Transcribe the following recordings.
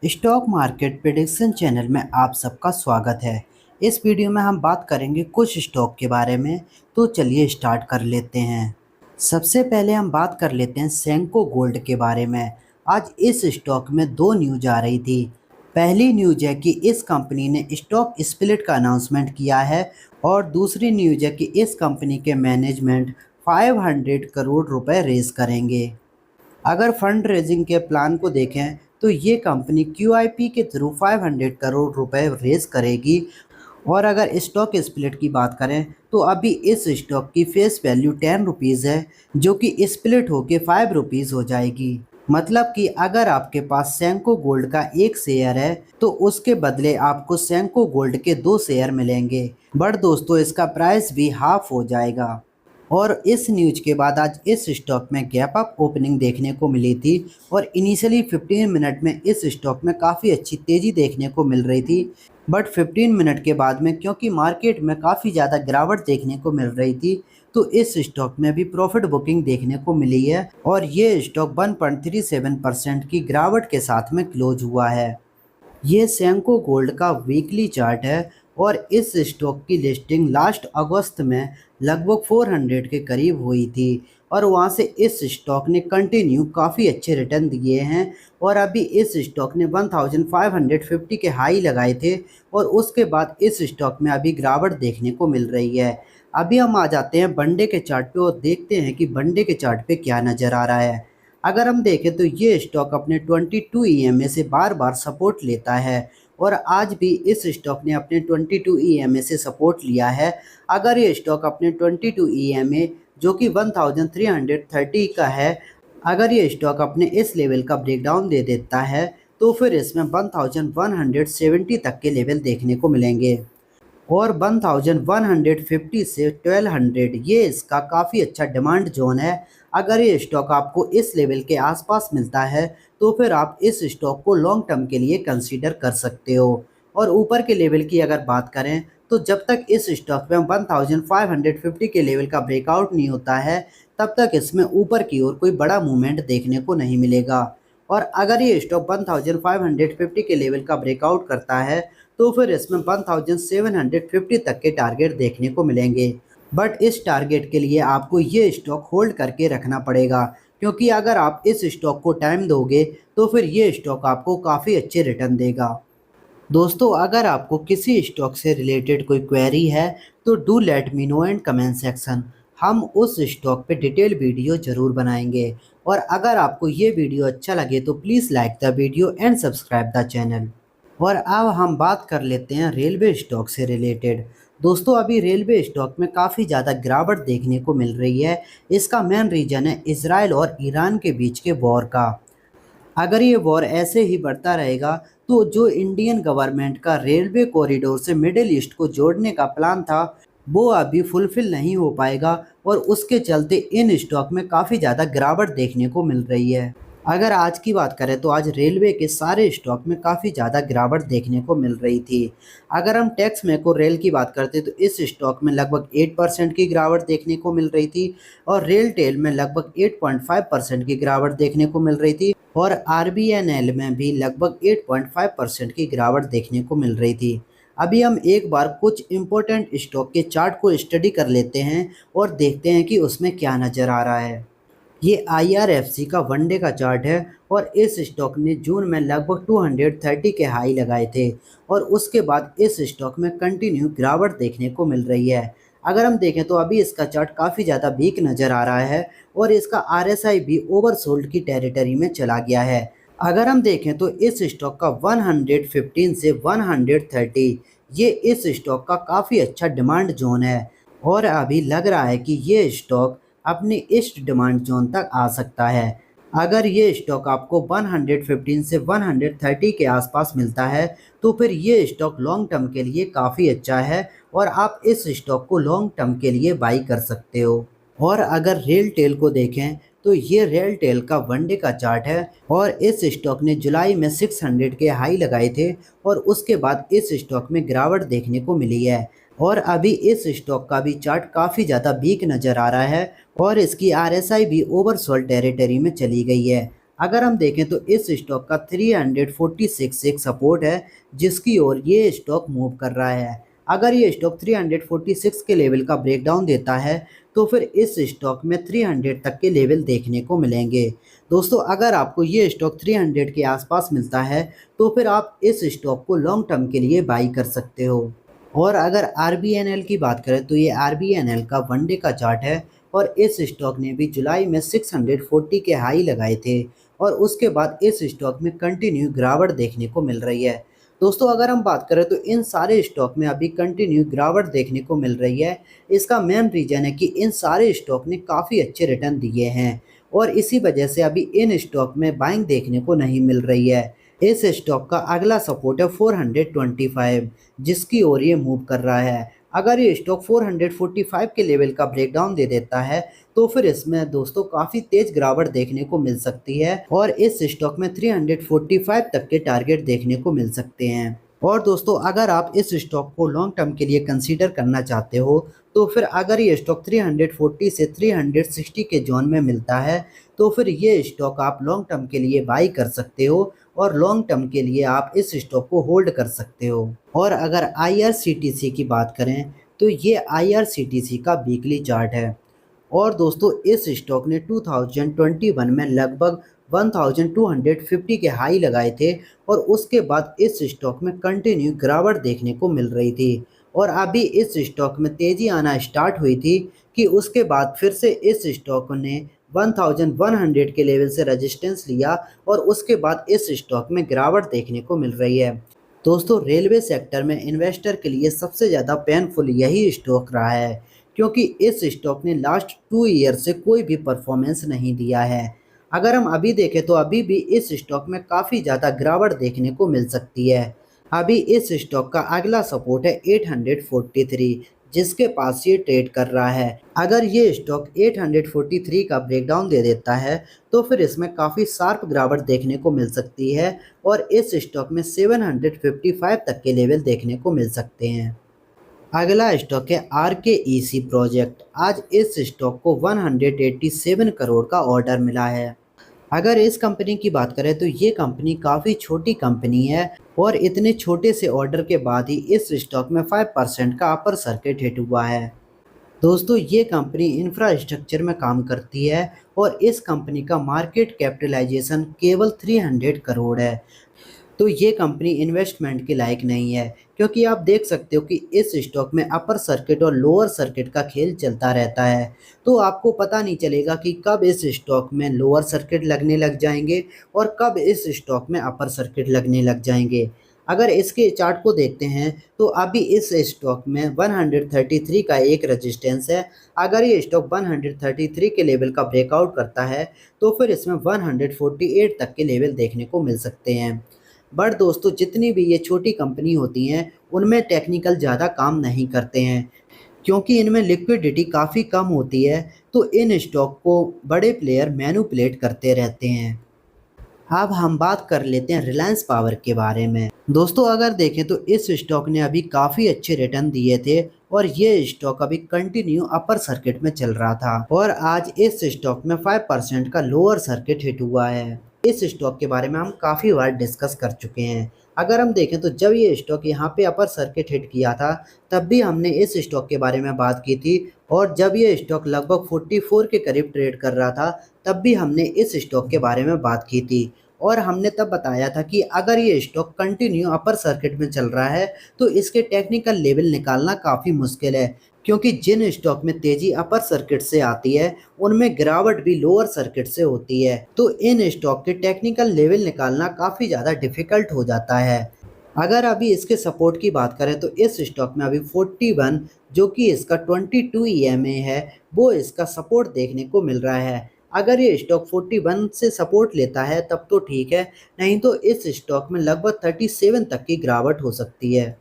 Stock market prediction channel में आप सबका स्वागत है। इस वीडियो में हम बात करेंगे कुछ स्टॉक के बारे में। तो चलिए स्टार्ट कर लेते हैं। सबसे पहले हम बात कर लेते हैं सेंको गोल्ड के बारे में। आज इस स्टॉक में दो न्यूज आ रही थी। पहली न्यूज है कि इस कंपनी ने स्टॉक स्प्लिट का अनाउंसमेंट किया है और दूसरी न्यूज है कि इस कंपनी के मैनेजमेंट 500 करोड़ रुपए रेज करेंगे। अगर फंड रेजिंग के प्लान को देखें तो ये कंपनी क्यूआईपी के थ्रू 500 करोड़ रुपए रेज करेगी। और अगर स्टॉक स्प्लिट की बात करें तो अभी इस स्टॉक की फेस वैल्यू 10 रुपीज़ है, जो कि स्प्लिट होके 5 रुपीज़ हो जाएगी। मतलब कि अगर आपके पास सेंको गोल्ड का एक शेयर है तो उसके बदले आपको सेंको गोल्ड के 2 शेयर मिलेंगे। बट दोस्तों, इसका प्राइस भी हाफ हो जाएगा। और इस न्यूज के बाद आज इस स्टॉक में गैप अप ओपनिंग देखने को मिली थी और इनिशियली 15 मिनट में इस स्टॉक में काफ़ी अच्छी तेज़ी देखने को मिल रही थी। बट 15 मिनट के बाद में क्योंकि मार्केट में काफ़ी ज़्यादा गिरावट देखने को मिल रही थी तो इस स्टॉक में भी प्रॉफिट बुकिंग देखने को मिली है और ये स्टॉक 1.37% की गिरावट के साथ में क्लोज हुआ है। ये सेंको गोल्ड का वीकली चार्ट है और इस स्टॉक की लिस्टिंग लास्ट अगस्त में लगभग 400 के करीब हुई थी और वहाँ से इस स्टॉक ने कंटिन्यू काफ़ी अच्छे रिटर्न दिए हैं और अभी इस स्टॉक ने 1550 के हाई लगाए थे और उसके बाद इस स्टॉक में अभी गिरावट देखने को मिल रही है। अभी हम आ जाते हैं बंडे के चार्ट पे और देखते हैं कि बंडे के चार्ट पे क्या नज़र आ रहा है। अगर हम देखें तो ये स्टॉक अपने 22 ईएमए से बार बार सपोर्ट लेता है और आज भी इस स्टॉक ने अपने 22 ईएमए से सपोर्ट लिया है। अगर ये स्टॉक अपने 22 ईएमए जो कि 1330 का है, अगर ये स्टॉक अपने इस लेवल का ब्रेकडाउन दे देता है तो फिर इसमें 1170 तक के लेवल देखने को मिलेंगे और 1150 से 1200 ये इसका काफ़ी अच्छा डिमांड जोन है। अगर ये स्टॉक आपको इस लेवल के आसपास मिलता है तो फिर आप इस स्टॉक को लॉन्ग टर्म के लिए कंसीडर कर सकते हो। और ऊपर के लेवल की अगर बात करें तो जब तक इस स्टॉक में 1550 के लेवल का ब्रेकआउट नहीं होता है तब तक इसमें ऊपर की ओर कोई बड़ा मूवमेंट देखने को नहीं मिलेगा। और अगर ये स्टॉक 1550 के लेवल का ब्रेकआउट करता है तो फिर इसमें 1750 तक के टारगेट देखने को मिलेंगे। बट इस टारगेट के लिए आपको ये स्टॉक होल्ड करके रखना पड़ेगा, क्योंकि अगर आप इस स्टॉक को टाइम दोगे तो फिर ये स्टॉक आपको काफ़ी अच्छे रिटर्न देगा। दोस्तों, अगर आपको किसी स्टॉक से रिलेटेड कोई क्वेरी है तो do let me know and comment section. हम उस स्टॉक पे डिटेल वीडियो ज़रूर बनाएंगे। और अगर आपको ये वीडियो अच्छा लगे तो please like the video and subscribe the channel. और अब हम बात कर लेते हैं रेलवे स्टॉक से रिलेटेड। दोस्तों, अभी रेलवे स्टॉक में काफ़ी ज़्यादा गिरावट देखने को मिल रही है। इसका मेन रीज़न है इजराइल और ईरान के बीच के वॉर का। अगर ये वॉर ऐसे ही बढ़ता रहेगा तो जो इंडियन गवर्नमेंट का रेलवे कॉरिडोर से मिडिल ईस्ट को जोड़ने का प्लान था वो अभी फुलफिल नहीं हो पाएगा और उसके चलते इन स्टॉक में काफ़ी ज़्यादा गिरावट देखने को मिल रही है। अगर आज की बात करें तो आज रेलवे के सारे स्टॉक में काफ़ी ज़्यादा गिरावट देखने को मिल रही थी। अगर हम टैक्स मैको रेल की बात करते तो इस स्टॉक में लगभग 8% की गिरावट देखने को मिल रही थी और रेल टेल में लगभग 8.5% की गिरावट देखने को मिल रही थी और आरबीएनएल में भी लगभग 8.5% की गिरावट देखने को मिल रही थी। अभी हम एक बार कुछ इम्पोर्टेंट स्टॉक के चार्ट को स्टडी कर लेते हैं और देखते हैं कि उसमें क्या नज़र आ रहा है। ये आईआरएफसी का वनडे का चार्ट है और इस स्टॉक ने जून में लगभग 230 के हाई लगाए थे और उसके बाद इस स्टॉक में कंटिन्यू गिरावट देखने को मिल रही है। अगर हम देखें तो अभी इसका चार्ट काफ़ी ज़्यादा वीक नज़र आ रहा है और इसका आरएसआई भी ओवरसोल्ड की टेरिटरी में चला गया है। अगर हम देखें तो इस स्टॉक का 115 से 130 ये इस स्टॉक का काफ़ी अच्छा डिमांड जोन है और अभी लग रहा है कि ये स्टॉक अपने इस डिमांड जोन तक आ सकता है। अगर ये स्टॉक आपको 115 से 130 के आसपास मिलता है तो फिर ये स्टॉक लॉन्ग टर्म के लिए काफ़ी अच्छा है और आप इस स्टॉक को लॉन्ग टर्म के लिए बाई कर सकते हो। और अगर रेल टेल को देखें तो ये रेल टेल का वनडे का चार्ट है और इस स्टॉक ने जुलाई में 600 के हाई लगाए थे और उसके बाद इस स्टॉक में गिरावट देखने को मिली है और अभी इस स्टॉक का भी चार्ट काफ़ी ज़्यादा वीक नज़र आ रहा है और इसकी आरएसआई भी ओवरसोल्ड टेरिटरी में चली गई है। अगर हम देखें तो इस स्टॉक का 346 एक सपोर्ट है जिसकी ओर ये स्टॉक मूव कर रहा है। अगर ये स्टॉक 346 के लेवल का ब्रेकडाउन देता है तो फिर इस स्टॉक में 300 तक के लेवल देखने को मिलेंगे। दोस्तों अगर आपको ये स्टॉक 300 के आसपास मिलता है तो फिर आप इस स्टॉक को लॉन्ग टर्म के लिए बाई कर सकते हो। और अगर आरबीएनएल की बात करें तो ये आरबीएनएल का वनडे का चार्ट है और इस स्टॉक ने भी जुलाई में 640 के हाई लगाए थे और उसके बाद इस स्टॉक में कंटिन्यू गिरावट देखने को मिल रही है। दोस्तों अगर हम बात करें तो इन सारे स्टॉक में अभी कंटिन्यू गिरावट देखने को मिल रही है। इसका मेन रीज़न है कि इन सारे स्टॉक ने काफ़ी अच्छे रिटर्न दिए हैं और इसी वजह से अभी इन स्टॉक में बाइंग देखने को नहीं मिल रही है। इस स्टॉक का अगला सपोर्ट है 425 जिसकी ओर ये मूव कर रहा है। अगर ये स्टॉक 445 के लेवल का ब्रेकडाउन दे देता है तो फिर इसमें दोस्तों काफ़ी तेज गिरावट देखने को मिल सकती है और इस स्टॉक में 345 तक के टारगेट देखने को मिल सकते हैं। और दोस्तों अगर आप इस स्टॉक को लॉन्ग टर्म के लिए कंसीडर करना चाहते हो तो फिर अगर ये स्टॉक 340 से 360 के जोन में मिलता है तो फिर ये स्टॉक आप लॉन्ग टर्म के लिए बाई कर सकते हो और लॉन्ग टर्म के लिए आप इस स्टॉक को होल्ड कर सकते हो। और अगर आईआरसीटीसी की बात करें तो ये आईआरसीटीसी का वीकली चार्ट है और दोस्तों इस स्टॉक ने 2021 में लगभग 1250 के हाई लगाए थे और उसके बाद इस स्टॉक में कंटिन्यू गिरावट देखने को मिल रही थी और अभी इस स्टॉक में तेज़ी आना स्टार्ट हुई थी कि उसके बाद फिर से इस स्टॉक ने 1100 के लेवल से रेजिस्टेंस लिया और उसके बाद इस स्टॉक में गिरावट देखने को मिल रही है। दोस्तों रेलवे सेक्टर में इन्वेस्टर के लिए सबसे ज़्यादा पेनफुल यही स्टॉक रहा है क्योंकि इस स्टॉक ने लास्ट 2 ईयर से कोई भी परफॉर्मेंस नहीं दिया है। अगर हम अभी देखें तो अभी भी इस स्टॉक में काफ़ी ज़्यादा गिरावट देखने को मिल सकती है। अभी इस स्टॉक का अगला सपोर्ट है 843 जिसके पास ये ट्रेड कर रहा है। अगर ये स्टॉक 843 का ब्रेकडाउन दे देता है तो फिर इसमें काफ़ी शार्प गिरावट देखने को मिल सकती है और इस स्टॉक में 755 तक के लेवल देखने को मिल सकते हैं। अगला स्टॉक है आरकेईसी प्रोजेक्ट। आज इस स्टॉक को 187 करोड़ का ऑर्डर मिला है। अगर इस कंपनी की बात करें तो ये कंपनी काफ़ी छोटी कंपनी है और इतने छोटे से ऑर्डर के बाद ही इस स्टॉक में 5% का अपर सर्किट हिट हुआ है। दोस्तों ये कंपनी इंफ्रास्ट्रक्चर में काम करती है और इस कंपनी का मार्केट कैपिटलाइजेशन केवल 300 करोड़ है। तो ये कंपनी इन्वेस्टमेंट के लायक नहीं है क्योंकि आप देख सकते हो कि इस स्टॉक में अपर सर्किट और लोअर सर्किट का खेल चलता रहता है। तो आपको पता नहीं चलेगा कि कब इस स्टॉक में लोअर सर्किट लगने लग जाएंगे और कब इस स्टॉक में अपर सर्किट लगने लग जाएंगे। अगर इसके चार्ट को देखते हैं तो अभी इस स्टॉक में 133 का एक रेजिस्टेंस है। अगर ये स्टॉक 133 के लेवल का ब्रेकआउट करता है तो फिर इसमें 148 तक के लेवल देखने को मिल सकते हैं। बट दोस्तों जितनी भी ये छोटी कंपनी होती हैं उनमें टेक्निकल ज़्यादा काम नहीं करते हैं क्योंकि इनमें लिक्विडिटी काफ़ी कम होती है तो इन स्टॉक को बड़े प्लेयर मैनिपुलेट करते रहते हैं। अब हम बात कर लेते हैं रिलायंस पावर के बारे में। दोस्तों अगर देखें तो इस स्टॉक ने अभी काफ़ी अच्छे रिटर्न दिए थे और ये स्टॉक अभी कंटिन्यू अपर सर्किट में चल रहा था और आज इस स्टॉक में 5% का लोअर सर्किट हिट हुआ है। इस स्टॉक के बारे में हम काफ़ी बार डिस्कस कर चुके हैं। अगर हम देखें तो जब ये स्टॉक यहाँ पे अपर सर्किट हिट किया था तब भी हमने इस स्टॉक के बारे में बात की थी और जब ये स्टॉक लगभग 44 के करीब ट्रेड कर रहा था तब भी हमने इस स्टॉक के बारे में बात की थी और हमने तब बताया था कि अगर ये स्टॉक कंटिन्यू अपर सर्किट में चल रहा है तो इसके टेक्निकल लेवल निकालना काफ़ी मुश्किल है क्योंकि जिन स्टॉक में तेज़ी अपर सर्किट से आती है उनमें गिरावट भी लोअर सर्किट से होती है। तो इन स्टॉक के टेक्निकल लेवल निकालना काफ़ी ज़्यादा डिफ़िकल्ट हो जाता है। अगर अभी इसके सपोर्ट की बात करें तो इस स्टॉक में अभी 41 जो कि इसका 22 EMA है वो इसका सपोर्ट देखने को मिल रहा है। अगर ये स्टॉक 41 से सपोर्ट लेता है तब तो ठीक है, नहीं तो इस स्टॉक में लगभग 37 तक की गिरावट हो सकती है।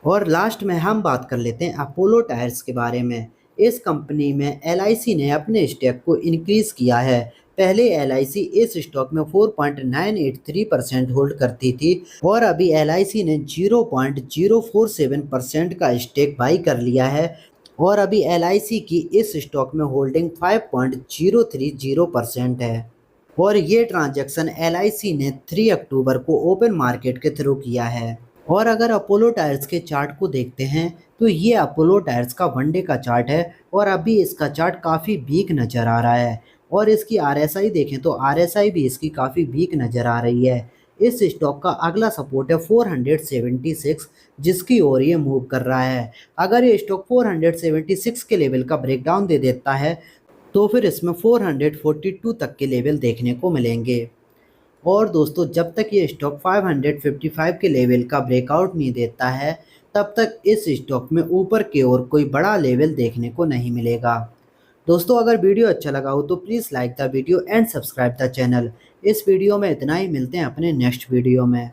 और लास्ट में हम बात कर लेते हैं अपोलो टायर्स के बारे में। इस कंपनी में LIC ने अपने स्टेक को इंक्रीज़ किया है। पहले LIC इस स्टॉक में 4.983% होल्ड करती थी और अभी LIC ने 0.047% का स्टेक बाई कर लिया है और अभी LIC की इस स्टॉक में होल्डिंग 5.030% है। और ये ट्रांजैक्शन LIC ने 3 अक्टूबर को ओपन मार्केट के थ्रू किया है। और अगर अपोलो टायर्स के चार्ट को देखते हैं तो ये अपोलो टायर्स का वनडे का चार्ट है और अभी इसका चार्ट काफ़ी वीक नज़र आ रहा है। और इसकी RSI देखें तो RSI भी इसकी काफ़ी वीक नज़र आ रही है। इस स्टॉक का अगला सपोर्ट है 476, जिसकी ओर ये मूव कर रहा है। अगर ये स्टॉक 476 के लेवल का ब्रेकडाउन दे देता है तो फिर इसमें 442 तक के लेवल देखने को मिलेंगे। और दोस्तों जब तक ये स्टॉक 555 के लेवल का ब्रेकआउट नहीं देता है तब तक इस स्टॉक में ऊपर की ओर कोई बड़ा लेवल देखने को नहीं मिलेगा। दोस्तों अगर वीडियो अच्छा लगा हो तो please like the video and subscribe the channel. इस वीडियो में इतना ही, मिलते हैं अपने नेक्स्ट वीडियो में।